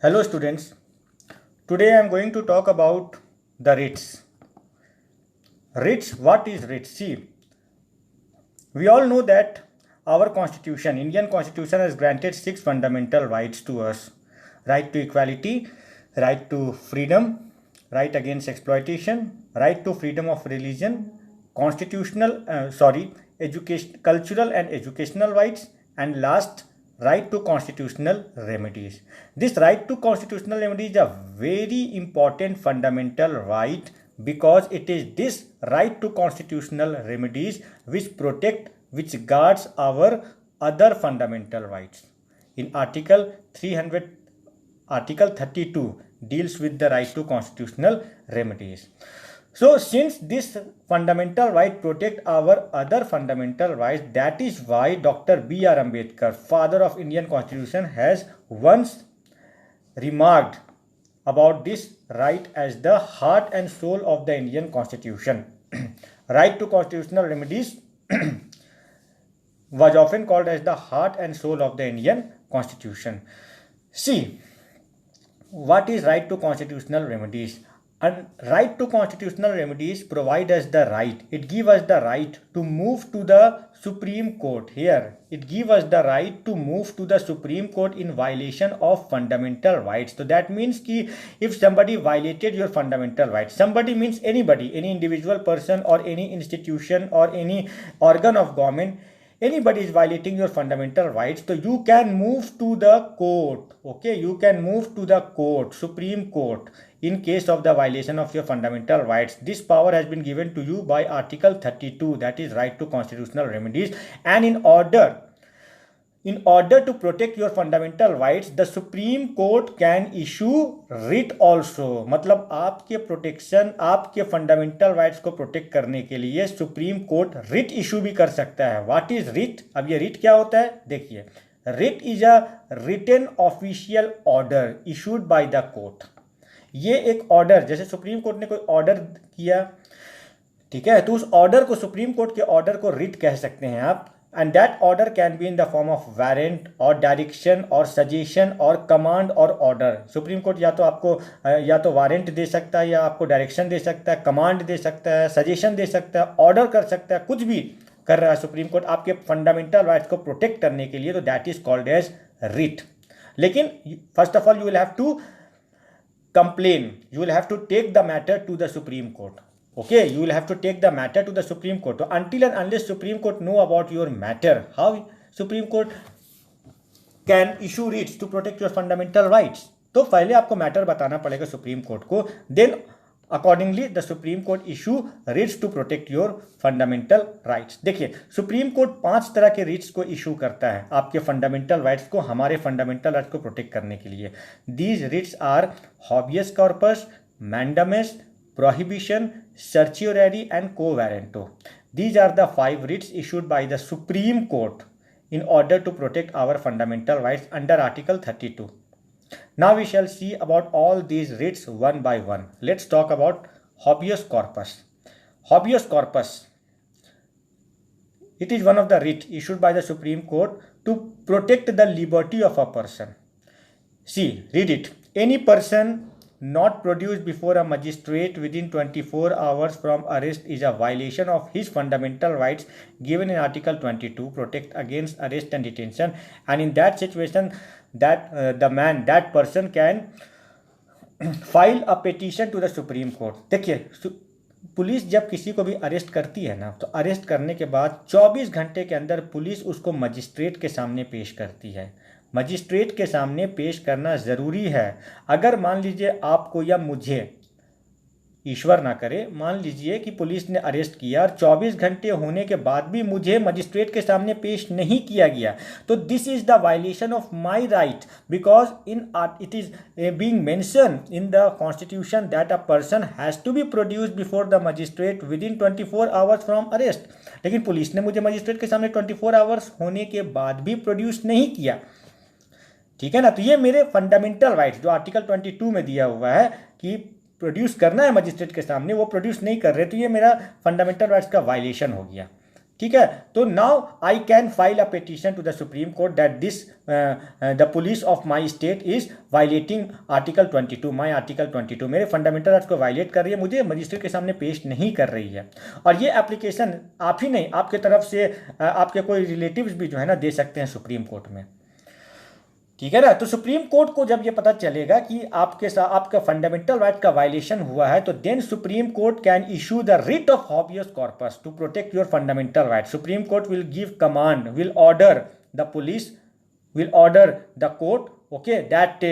Hello students, today I am going to talk about the writs. Writs, what is writs? See, we all know that our constitution, Indian constitution has granted 6 fundamental rights to us. Right to equality, right to freedom, right against exploitation, right to freedom of religion, education, cultural and educational rights, and last, right to constitutional remedies. This right to constitutional remedies is a very important fundamental right because it is this right to constitutional remedies which guards our other fundamental rights. In Article 32 deals with the right to constitutional remedies. So since this fundamental right protect our other fundamental rights, that is why Dr. B.R. Ambedkar, father of Indian Constitution, has once remarked about this right as the heart and soul of the Indian Constitution. Right to constitutional remedies was often called as the heart and soul of the Indian Constitution. See, what is right to constitutional remedies? And right to constitutional remedies provide us the right. It gives us the right to move to the Supreme Court. Here, it gives us the right to move to the Supreme Court in violation of fundamental rights. So that means कि if somebody violated your fundamental rights, somebody means anybody, any individual person or any institution or any organ of government, anybody is violating your fundamental rights, so you can move to the court. Okay, you can move to the court, Supreme Court, in case of the violation of your fundamental rights. This power has been given to you by Article 32, that is right to constitutional remedies. And in order to protect your fundamental rights, the Supreme Court can issue writ also. मतलब आपके protection, आपके fundamental rights को protect करने के लिए supreme court writ issue भी कर सकता है. What is writ? अब ये रिट क्या होता है देखिए. Writ is a written official order issued by the court. ये एक ऑर्डर, जैसे सुप्रीम कोर्ट ने कोई ऑर्डर किया, ठीक है, तो उस ऑर्डर को, सुप्रीम कोर्ट के ऑर्डर को रिट कह सकते हैं आप. And that order can be in the form of warrant or direction or suggestion or command or order. Supreme court या तो आपको या तो वारंट दे सकता है, या आपको डायरेक्शन दे सकता है, कमांड दे सकता है, सजेशन दे सकता है, ऑर्डर कर सकता है, कुछ भी कर रहा है सुप्रीम कोर्ट आपके फंडामेंटल राइट्स को प्रोटेक्ट करने के लिए, तो that is called as writ. लेकिन first of all you will have to complain, you will have to take the matter to the Supreme Court. Okay, you will have to take the matter to the Supreme Court. So until and unless Supreme Court know about your matter, how Supreme Court can issue writs to protect your fundamental rights? तो पहले आपको matter बताना पड़ेगा Supreme court को, then accordingly the supreme court issue writs to protect your fundamental rights. देखिए, Supreme Court 5 तरह के Ritz को इशू करता है आपके फंडामेंटल राइट्स को, हमारे फंडामेंटल राइट्स को प्रोटेक्ट करने के लिए. These writs are habeas corpus, mandamus, prohibition, certiorari and quo warranto. These are the 5 writs issued by the Supreme Court in order to protect our fundamental rights under Article 32. Now we shall see about all these writs one by one. Let's talk about habeas corpus. Habeas corpus, it is one of the writ issued by the Supreme Court to protect the liberty of a person. See, read it. Any person not produced before a magistrate within 24 hours from arrest is a violation of his fundamental rights given in Article 22, protect against arrest and detention, and in that situation that person can file a petition to the Supreme Court. देखिए, police जब किसी को भी arrest करती है ना, तो arrest करने के बाद 24 घंटे के अंदर पुलिस उसको मजिस्ट्रेट के सामने पेश करती है. मजिस्ट्रेट के सामने पेश करना ज़रूरी है. अगर मान लीजिए आपको या मुझे, ईश्वर ना करे, मान लीजिए कि पुलिस ने अरेस्ट किया और 24 घंटे होने के बाद भी मुझे मजिस्ट्रेट के सामने पेश नहीं किया गया, तो this is the violation of my right, because it is being mention in the constitution that a person has to be produced before the magistrate within 24 hours from arrest. लेकिन police ने मुझे magistrate के सामने 24 hours होने के बाद भी produce नहीं किया. ठीक है ना, तो ये मेरे फंडामेंटल राइट्स जो आर्टिकल 22 में दिया हुआ है कि प्रोड्यूस करना है मजिस्ट्रेट के सामने, वो प्रोड्यूस नहीं कर रहे, तो ये मेरा फंडामेंटल राइट्स का वायलेशन हो गया. ठीक है। तो now I can file a petition to the supreme Court that this the police of my state is violating article 22, my article 22, मेरे फंडामेंटल राइट्स को वायलेट कर रही है, मुझे मजिस्ट्रेट के सामने पेश नहीं कर रही है। और ये एप्लीकेशन आप ही नहीं, आपके तरफ से आपके कोई रिलेटिव्स भी जो है ना दे सकते हैं सुप्रीम कोर्ट में, ठीक है ना। तो सुप्रीम कोर्ट को जब ये पता चलेगा कि आपके साथ आपका फंडामेंटल राइट का वायलेशन हुआ है, तो then supreme court can issue the writ of habeas corpus to protect your fundamental right. Supreme court will give command, will order the police, will order the court, okay, that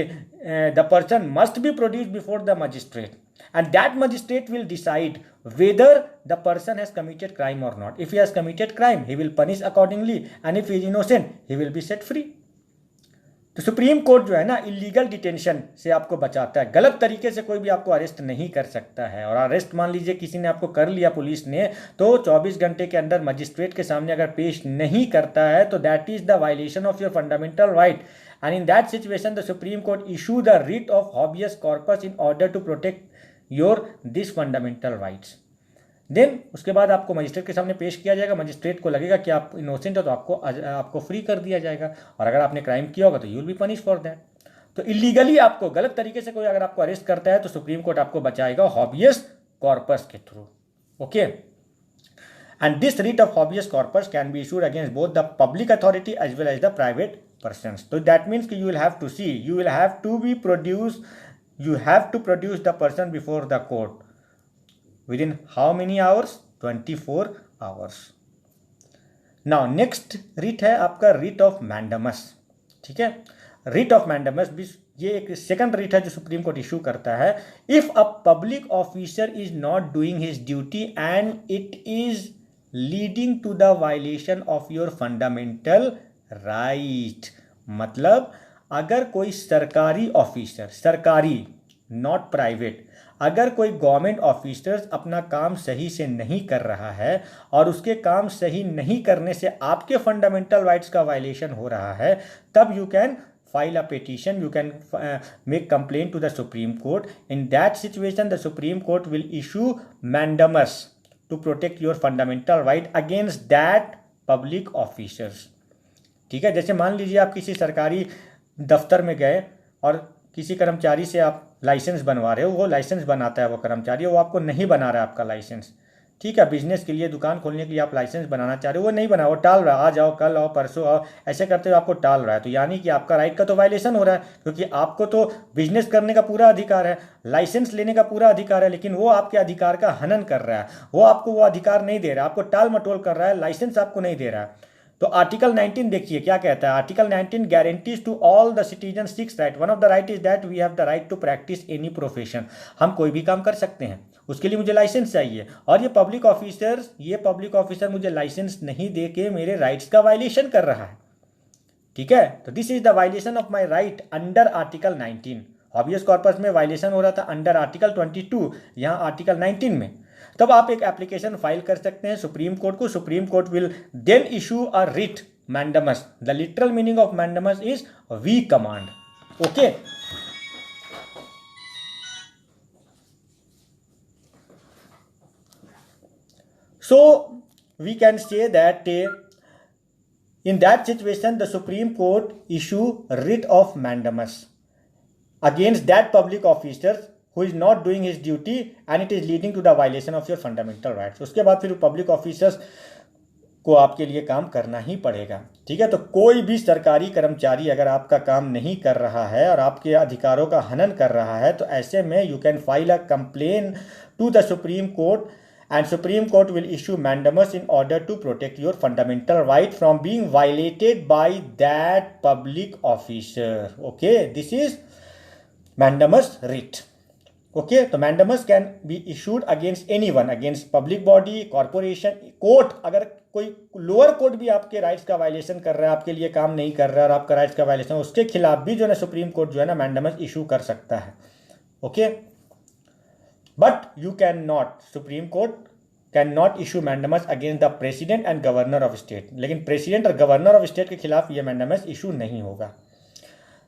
the person must be produced before the magistrate, and that magistrate will decide whether the person has committed crime or not. If he has committed crime, he will punish accordingly, and if he is innocent, he will be set free. तो supreme court जो है ना illegal detention से आपको बचाता है, गलत तरीके से कोई भी आपको अरेस्ट नहीं कर सकता है। और अरेस्ट मान लीजिए किसी ने आपको कर लिया पुलिस ने, तो 24 घंटे के अंदर मजिस्ट्रेट के सामने अगर पेश नहीं करता है तो that is the violation of your fundamental right, and in that situation the supreme court issue the writ of habeas corpus in order to protect your this fundamental rights. Then उसके बाद आपको मजिस्ट्रेट के सामने पेश किया जाएगा, magistrate को लगेगा कि आप इनोसेंट हो तो आपको फ्री कर दिया जाएगा, और अगर आपने क्राइम किया होगा तो you will be punish for that. तो इलीगली आपको गलत तरीके से कोई अगर आपको अरेस्ट करता है तो सुप्रीम कोर्ट आपको बचाएगा हॉबियस कॉर्पस के through, okay. And this writ of habeas corpus can be issued against both the public authority as well as the private persons. तो दैट मीन्स कि you will have to see, you will have to be produce, you have to produce the person before the court within how many hours? 24 hours. Now next writ है आपका writ of mandamus, ठीक है। writ of mandamus भी ये एक second writ है जो supreme court issue करता है। If a public officer is not doing his duty and it is leading to the violation of your fundamental right, मतलब अगर कोई सरकारी ऑफिसर, सरकारी नॉट प्राइवेट, अगर कोई गवर्नमेंट ऑफिसर्स अपना काम सही से नहीं कर रहा है और उसके काम सही नहीं करने से आपके फंडामेंटल राइट्स का वायलेशन हो रहा है, तब you can file a petition, you can make complaint to the Supreme Court. In that situation, the Supreme Court will issue mandamus to protect your fundamental right against that public officers. ठीक है, जैसे मान लीजिए आप किसी सरकारी दफ्तर में गए और किसी कर्मचारी से आप लाइसेंस बनवा रहे हो, वो लाइसेंस बनाता है वो कर्मचारी, वो आपको नहीं बना रहा है आपका लाइसेंस, ठीक है। बिजनेस के लिए, दुकान खोलने के लिए आप लाइसेंस बनाना चाह रहे हो, वो नहीं बना, वो टाल रहा है, आ जाओ, कल आओ, परसों आओ, ऐसे करते हुए आपको टाल रहा है, तो यानी कि आपका राइट का तो वायलेशन हो रहा है, क्योंकि आपको तो बिजनेस करने का पूरा अधिकार है, लाइसेंस लेने का पूरा अधिकार है, लेकिन वो आपके अधिकार का हनन कर रहा है, वो आपको वो अधिकार नहीं दे रहा, आपको टाल मटोल कर रहा है, लाइसेंस आपको नहीं दे रहा है। तो आर्टिकल 19 देखिए क्या कहता है। Article 19 guarantees to all the citizen 6 right. One of the right is that we have the right to practise any profession. हम कोई भी काम कर सकते हैं, उसके लिए मुझे लाइसेंस चाहिए, और ये पब्लिक ऑफिसर मुझे लाइसेंस नहीं दे के मेरे राइट्स का वायलेशन कर रहा है, ठीक है। तो this is the violation of my right under article 19। Habeas corpus में वायलेशन हो रहा था अंडर आर्टिकल 22, यहाँ आर्टिकल 19 में। तब आप एक एप्लीकेशन फाइल कर सकते हैं सुप्रीम कोर्ट को। Supreme court will then issue a writ mandamus. The literal meaning of mandamus is we command, okay. So we can say that in that situation the Supreme Court issue writ of mandamus against that public officer who is not doing his duty and it is leading to the violation of your fundamental rights. उसके बाद फिर public officers को आपके लिए काम करना ही पड़ेगा, ठीक है। तो कोई भी सरकारी कर्मचारी अगर आपका काम नहीं कर रहा है और आपके अधिकारों का हनन कर रहा है, तो ऐसे में you can file a complain to the supreme Court and Supreme Court will issue mandamus in order to protect your fundamental right from being violated by that public officer, okay. This is mandamus writ, okay. तो mandamus can be issued against anyone, against public body, corporation, court। अगर कोई lower court भी आपके rights का violation कर रहा है, आपके लिए काम नहीं कर रहा है और आपका राइट्स का वायलेशन, उसके खिलाफ भी जो है ना सुप्रीम कोर्ट जो है ना मैंडमस इशू कर सकता है, okay. But you can not, supreme court can not issue mandamus against the president and governor of state. लेकिन प्रेसिडेंट और गवर्नर ऑफ स्टेट के खिलाफ ये मैंडमस इशू नहीं होगा।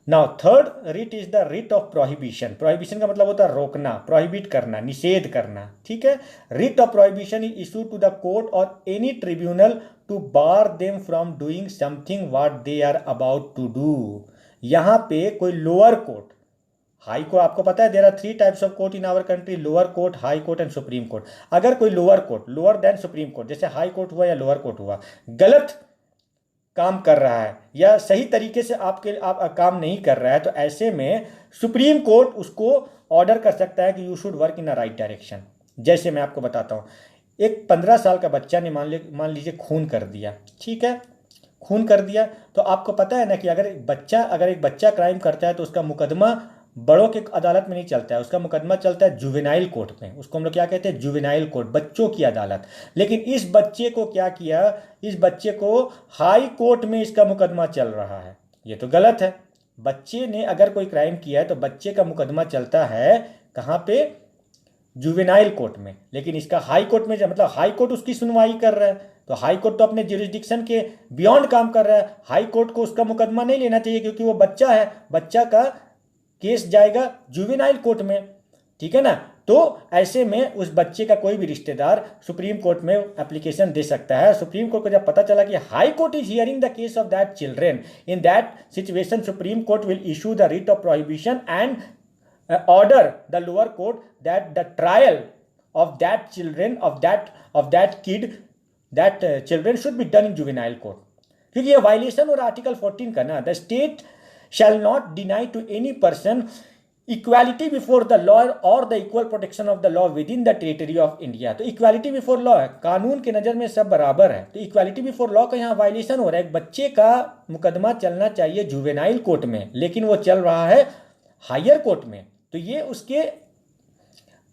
Now third writ is the writ of prohibition. Prohibition का मतलब होता है रोकना, प्रोहिबिट करना, निषेध करना, ठीक है। Writ of prohibition is issue to the court और any tribunal to bar them from doing something what they are about to do. यहाँ पे कोई लोअर कोर्ट, हाई कोर्ट, आपको पता है there are three types of court in our country, lower court, high court and supreme Court. अगर कोई lower court, lower than supreme Court, जैसे high court हुआ या लोअर कोर्ट हुआ, गलत काम कर रहा है या सही तरीके से आप काम नहीं कर रहा है, तो ऐसे में सुप्रीम कोर्ट उसको ऑर्डर कर सकता है कि you should work in a right direction. जैसे मैं आपको बताता हूँ, एक 15 साल का बच्चा ने मान लीजिए खून कर दिया, ठीक है, खून कर दिया, तो आपको पता है ना कि अगर एक बच्चा क्राइम करता है तो उसका मुकदमा बड़ों के अदालत में नहीं चलता है, उसका मुकदमा चलता है जुवेनाइल कोर्ट में। उसको हम लोग क्या कहते हैं, जुवेनाइल कोर्ट, बच्चों की अदालत। लेकिन इस बच्चे को क्या किया, इस बच्चे को हाई कोर्ट में इसका मुकदमा चल रहा है। ये तो गलत है। बच्चे ने अगर कोई क्राइम किया है तो बच्चे का मुकदमा चलता है कहाँ पे, जुवेनाइल कोर्ट में। लेकिन इसका हाई कोर्ट में, मतलब हाई कोर्ट उसकी सुनवाई कर रहा है, तो हाई कोर्ट तो अपने ज्यूरिसडिक्शन के बियॉन्ड काम कर रहा है। हाई कोर्ट को उसका मुकदमा नहीं लेना चाहिए क्योंकि वो बच्चा है, बच्चा का केस जाएगा जुवेनाइल कोर्ट में, ठीक है ना। तो ऐसे में उस बच्चे का कोई भी रिश्तेदार सुप्रीम कोर्ट में एप्लीकेशन दे सकता है। सुप्रीम कोर्ट को जब पता चला कि high court is hearing the case of that children, in that situation supreme court will issue the writ of prohibition and order the lower court that the trial of that children of that kid that children should be done in juvenile court। क्योंकि ये violation और article 14 का ना, the state shall not deny to any person equality before the law और the equal protection of the law within the territory of India. तो equality before law है, कानून के नज़र में सब बराबर है, तो इक्वालिटी बिफोर लॉ का यहाँ वायलेशन हो रहा है। एक बच्चे का मुकदमा चलना चाहिए जुवेनाइल कोर्ट में, लेकिन वो चल रहा है हायर कोर्ट में, तो ये उसके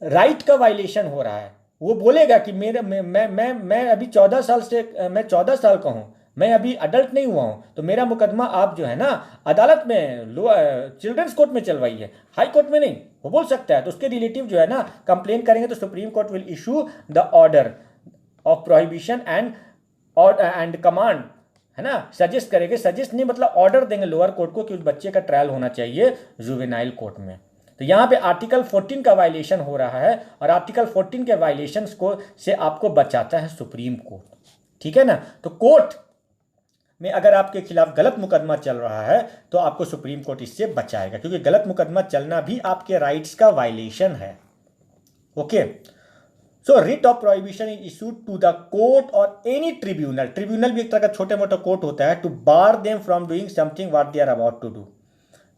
राइट का वायलेशन हो रहा है। वो बोलेगा कि मेरे मैं अभी 14 साल से, मैं 14 साल का हूँ, मैं अभी अडल्ट नहीं हुआ हूँ, तो मेरा मुकदमा आप जो है ना अदालत में, चिल्ड्रंस कोर्ट में चलवाइए, हाई कोर्ट में नहीं। वो बोल सकता है। तो उसके रिलेटिव जो है ना कंप्लेन करेंगे तो supreme court will issue the order of prohibition and command, है ना, सजेस्ट करेंगे, सजेस्ट नहीं मतलब ऑर्डर देंगे लोअर कोर्ट को कि उस बच्चे का ट्रायल होना चाहिए जुवेनाइल कोर्ट में। तो यहाँ पे आर्टिकल 14 का वायलेशन हो रहा है और आर्टिकल 14 के वायलेशंस को से आपको बचाता है सुप्रीम कोर्ट, ठीक है ना। तो कोर्ट में अगर आपके खिलाफ गलत मुकदमा चल रहा है तो आपको सुप्रीम कोर्ट इससे बचाएगा, क्योंकि गलत मुकदमा चलना भी आपके राइट्स का वायलेशन है। Okay, so writ of prohibition is issued to the court और एनी ट्रिब्यूनल, ट्रिब्यूनल भी एक तरह का छोटे मोटा कोर्ट होता है, to bar them from doing something what they are about to do.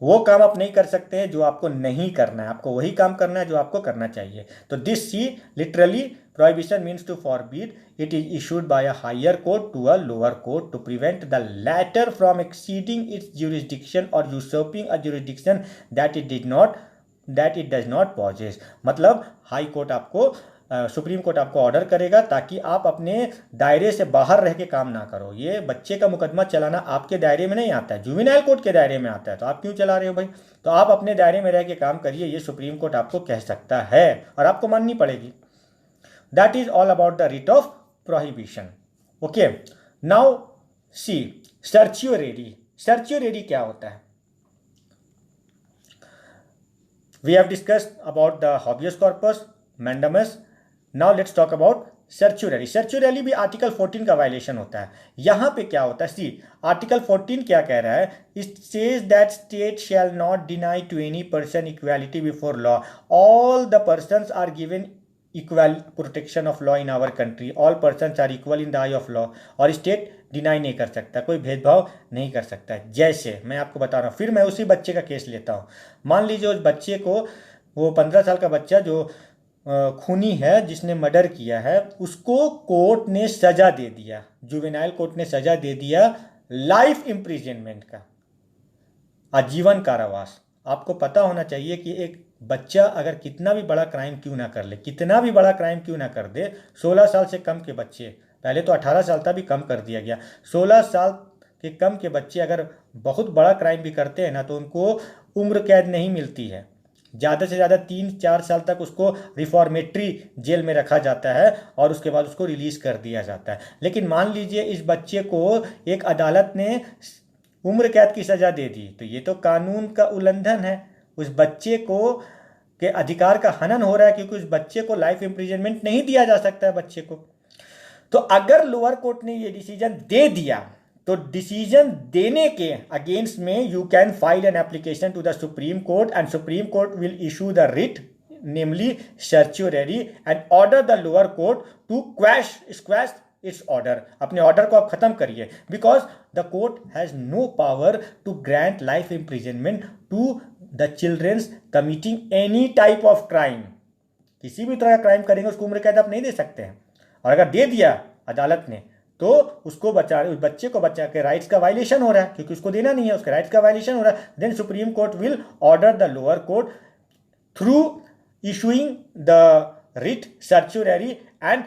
वो काम आप नहीं कर सकते हैं जो आपको नहीं करना है, आपको वही काम करना है जो आपको करना चाहिए। तो this see literally prohibition means to forbid, it is issued by a higher court to a lower court to prevent the latter from exceeding its jurisdiction और usurping a jurisdiction that it does not possess. मतलब high court आपको, supreme court आपको order करेगा ताकि आप अपने दायरे से बाहर रह के काम ना करो। ये बच्चे का मुकदमा चलाना आपके दायरे में नहीं आता है, जुवेनाइल कोर्ट के दायरे में आता है, तो आप क्यों चला रहे हो भाई। तो आप अपने दायरे में रह के काम करिए, ये सुप्रीम कोर्ट आपको कह सकता है और आपको माननी पड़ेगी। That is all about the writ of prohibition. Okay, now see certiorari. Certiorari क्या होता है? We have discussed about the habeas corpus, mandamus. Now let's talk about certiorari. Certiorari भी आर्टिकल 14 का वायलेशन होता है। यहां पे क्या होता है, सी आर्टिकल 14 क्या कह रहा है, it says that state shall not deny to any person equality before law, all the persons are given equal protection of law in our country, all persons are equal in the eye of law. और state deny नहीं कर सकता, कोई भेदभाव नहीं कर सकता। जैसे मैं आपको बता रहा हूँ, फिर मैं उसी बच्चे का केस लेता हूँ। मान लीजिए उस बच्चे को, वो 15 साल का बच्चा जो खूनी है, जिसने मर्डर किया है, उसको कोर्ट ने सजा दे दिया, जुवेनाइल कोर्ट ने सजा दे दिया लाइफ इम्प्रिजनमेंट का, आजीवन कारावास। आपको पता होना चाहिए कि एक बच्चा अगर कितना भी बड़ा क्राइम क्यों ना कर ले, कितना भी बड़ा क्राइम क्यों ना कर दे, 16 साल से कम के बच्चे, पहले तो 18 साल तक भी कम कर दिया गया, 16 साल के कम के बच्चे अगर बहुत बड़ा क्राइम भी करते हैं ना तो उनको उम्र कैद नहीं मिलती है, ज़्यादा से ज़्यादा 3-4 साल तक उसको रिफॉर्मेटरी जेल में रखा जाता है और उसके बाद उसको रिलीज़ कर दिया जाता है। लेकिन मान लीजिए इस बच्चे को एक अदालत ने उम्र कैद की सजा दे दी, तो ये तो कानून का उल्लंघन है। उस बच्चे को के अधिकार का हनन हो रहा है, क्योंकि उस बच्चे को लाइफ इम्प्रिजनमेंट नहीं दिया जा सकता है बच्चे को। तो अगर लोअर कोर्ट ने ये डिसीजन दे दिया, तो डिसीजन देने के अगेंस्ट में you can file an application to the supreme court and supreme court will issue the writ namely certiorari and order the lower court to squash its order. अपने order को आप खत्म करिए, because the court has no power to grant life imprisonment to the childrens committing any type of crime. किसी भी तरह का crime करेंगे उसको उम्र कैद आप नहीं दे सकते हैं। और अगर दे दिया अदालत ने, तो उसको उस बच्चे को बच्चा के राइट्स का वायलेशन हो रहा है, क्योंकि उसको देना नहीं है, उसके राइट्स का वायलेशन हो रहा है। Then supreme court will order the lower court through issuing the writ certiorari and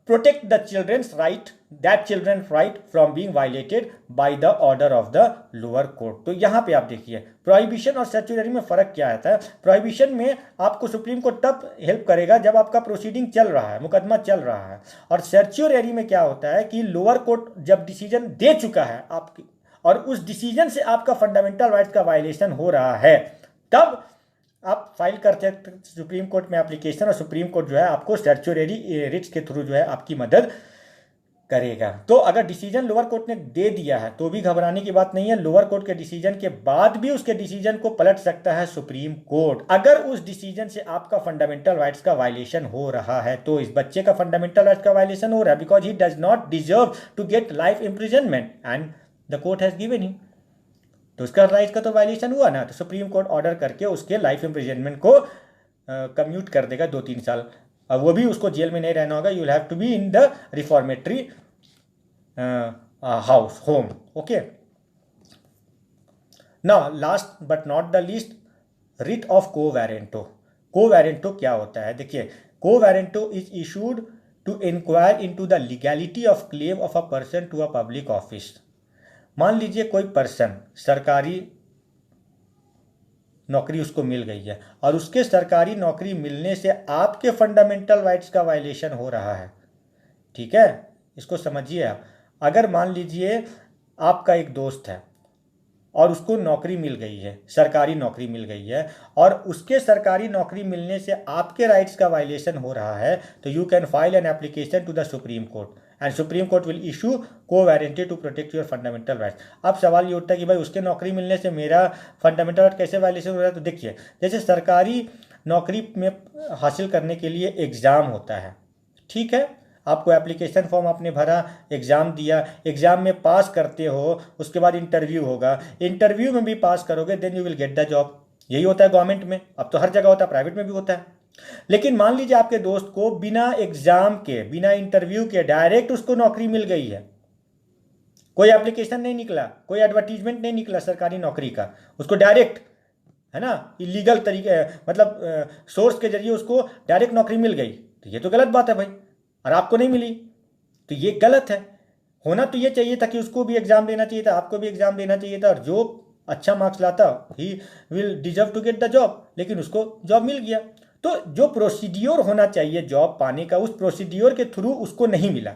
protect the children's right from being violated by the order of the lower court। तो यहाँ पे आप देखिए प्रोहिबिशन और सर्च्योररी में फर्क क्या आता है। प्रोहिबिशन में आपको सुप्रीम कोर्ट तब हेल्प करेगा जब आपका प्रोसीडिंग चल रहा है, मुकदमा चल रहा है। और सर्च्योररी में क्या होता है कि लोअर कोर्ट जब डिसीजन दे चुका है आपकी, और उस डिसीजन से आपका फंडामेंटल राइट्स का वायलेशन हो रहा है, तब आप फाइल करते हैं सुप्रीम कोर्ट में एप्लीकेशन, और सुप्रीम कोर्ट जो है आपको सर्च्योररी रिट्स के थ्रू जो है आपकी मदद करेगा। तो अगर डिसीजन लोअर कोर्ट ने दे दिया है तो भी घबराने की बात नहीं है। लोअर कोर्ट के डिसीजन के बाद भी उसके डिसीजन को पलट सकता है सुप्रीम कोर्ट। अगर उस डिसीजन से आपका फंडामेंटल राइट्स का वायलेशन हो रहा है, तो इस बच्चे का फंडामेंटल राइट्स का वायलेशन हो रहा है, because he does not deserve to get life imprisonment and the court has given him. तो उसका राइट का तो वायलेशन हुआ ना, तो सुप्रीम कोर्ट ऑर्डर करके उसके लाइफ इम्प्रिजनमेंट को कम्यूट कर देगा 2-3 साल। अब वो भी उसको जेल में नहीं रहना होगा, you will have to be in the reformatory house home. Okay, now last but not the least, writ of quo warranto. Quo warranto क्या होता है? देखिए, quo warranto is issued to inquire into the legality of claim of a person to a public office. मान लीजिए कोई person, सरकारी नौकरी उसको मिल गई है, और उसके सरकारी नौकरी मिलने से आपके फंडामेंटल राइट्स का वायलेशन हो रहा है। ठीक है, इसको समझिए आप। अगर मान लीजिए आपका एक दोस्त है और उसको नौकरी मिल गई है, सरकारी नौकरी मिल गई है, और उसके सरकारी नौकरी मिलने से आपके राइट्स का वायलेशन हो रहा है, तो you can file an application to the supreme court and supreme court will issue quo warranto to protect your fundamental rights. अब सवाल ये उठता है कि भाई उसके नौकरी मिलने से मेरा फंडामेंटल राइट कैसे वायलेशन हो रहा है? तो देखिए, जैसे सरकारी नौकरी में हासिल करने के लिए एग्ज़ाम होता है, ठीक है, आपको एप्लीकेशन फॉर्म आपने भरा, एग्ज़ाम दिया, एग्ज़ाम में पास करते हो, उसके बाद इंटरव्यू होगा, इंटरव्यू में भी पास करोगे, then you will get the job. यही होता है गवर्नमेंट में, अब तो हर जगह होता है, प्राइवेट में भी होता है। लेकिन मान लीजिए आपके दोस्त को बिना एग्ज़ाम के, बिना इंटरव्यू के डायरेक्ट उसको नौकरी मिल गई है, कोई एप्लीकेशन नहीं निकला, कोई एडवर्टीजमेंट नहीं निकला सरकारी नौकरी का, उसको डायरेक्ट, है ना, इलीगल तरीके, मतलब सोर्स के जरिए उसको डायरेक्ट नौकरी मिल गई, तो ये तो गलत बात है भाई, और आपको नहीं मिली, तो ये गलत है। होना तो ये चाहिए था कि उसको भी एग्ज़ाम देना चाहिए था, आपको भी एग्ज़ाम देना चाहिए था, और जो अच्छा मार्क्स लाता he will deserve to get the job, लेकिन उसको जॉब मिल गया। तो जो प्रोसीड्योर होना चाहिए जॉब पाने का, उस प्रोसीड्योर के थ्रू उसको नहीं मिला,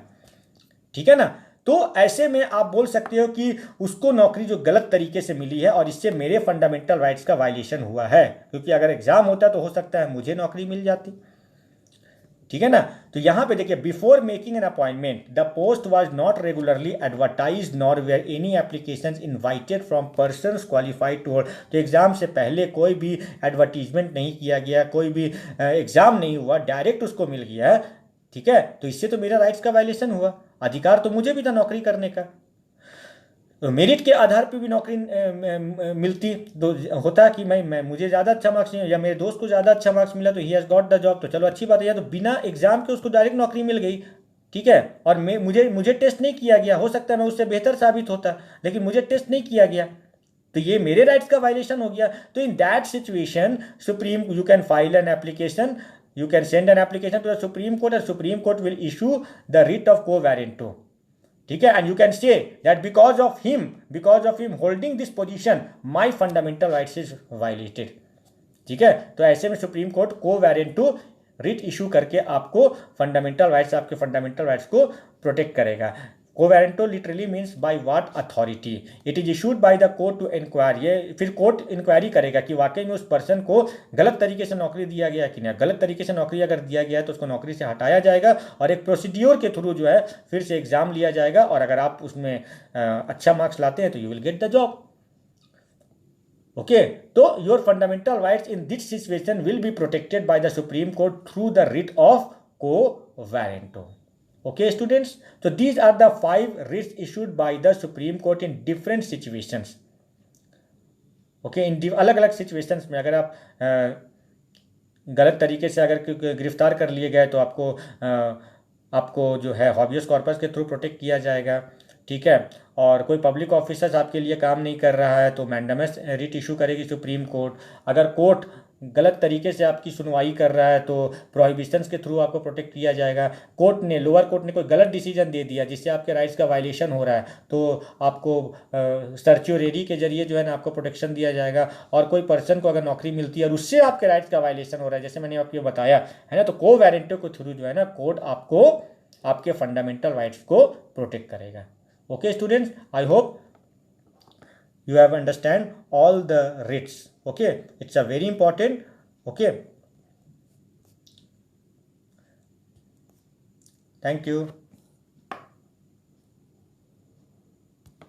ठीक है ना। तो ऐसे में आप बोल सकते हो कि उसको नौकरी जो गलत तरीके से मिली है, और इससे मेरे फंडामेंटल राइट्स का वायलेशन हुआ है, क्योंकि अगर एग्जाम होता तो हो सकता है मुझे नौकरी मिल जाती, ठीक है ना। तो यहां पे देखिए, before making an appointment the post was not regularly advertised nor were any applications invited from persons qualified to hold. तो एग्जाम से पहले कोई भी एडवर्टीजमेंट नहीं किया गया, कोई भी एग्जाम नहीं हुआ, डायरेक्ट उसको मिल गया है, ठीक है। तो इससे तो मेरा राइट्स का वायलेशन हुआ, अधिकार तो मुझे भी था नौकरी करने का। तो मेरिट के आधार पे भी नौकरी मिलती, तो होता कि मैं मुझे ज़्यादा अच्छा मार्क्स नहीं, या मेरे दोस्त को ज़्यादा अच्छा मार्क्स मिला तो he has got the job, तो चलो अच्छी बात है। या तो बिना एग्जाम के उसको डायरेक्ट नौकरी मिल गई, ठीक है, और मुझे टेस्ट नहीं किया गया, हो सकता है मैं उससे बेहतर साबित होता, लेकिन मुझे टेस्ट नहीं किया गया, तो ये मेरे राइट्स का वायलेशन हो गया। तो इन that situation supreme, you can file an application, you can send an application to the Supreme Court and Supreme Court will issue the writ of quo warranto, ठीक है, and you can say that because of him holding this position my fundamental rights is violated, ठीक है। तो ऐसे में supreme court quo warranto writ issue करके आपको fundamental rights, आपके फंडामेंटल राइट्स को प्रोटेक्ट करेगा। Quo warranto literally means by what authority, it is issued by the court to inquiry, ये फिर कोर्ट इंक्वायरी करेगा कि वाकई में उस पर्सन को गलत तरीके से नौकरी दिया गया कि नहीं। गलत तरीके से नौकरी अगर दिया गया है तो उसको नौकरी से हटाया जाएगा और एक प्रोसीड्योर के थ्रू जो है फिर से एग्जाम लिया जाएगा, और अगर आप उसमें अच्छा मार्क्स लाते हैं तो you will get the job. Okay, तो your fundamental rights in this situation will be protected by the supreme court through the writ of quo warranto. Okay, students, so these are the 5 writs issued by the Supreme Court in different situations. Okay, इन अलग अलग situations में अगर आप गलत तरीके से अगर गिरफ्तार कर लिए गए तो आपको जो है हॉबियस कॉर्पस के थ्रू प्रोटेक्ट किया जाएगा, ठीक है। और कोई पब्लिक ऑफिसर्स आपके लिए काम नहीं कर रहा है तो मैंडेमस रिट इशू करेगी सुप्रीम कोर्ट। अगर कोर्ट गलत तरीके से आपकी सुनवाई कर रहा है तो प्रोहिबिशंस के थ्रू आपको प्रोटेक्ट किया जाएगा। कोर्ट ने, लोअर कोर्ट ने कोई गलत डिसीजन दे दिया जिससे आपके राइट्स का वायलेशन हो रहा है तो आपको सर्च्योरेरी के जरिए जो है ना आपको प्रोटेक्शन दिया जाएगा। और कोई पर्सन को अगर नौकरी मिलती है और उससे आपके राइट्स का वायलेशन हो रहा है, जैसे मैंने आपको बताया है ना, तो कोवेरेंटो के थ्रू जो है ना कोर्ट आपको आपके फंडामेंटल राइट्स को प्रोटेक्ट करेगा। Okay, students, I hope you have understand all the writs. Okay, it's a very important. Okay, thank you.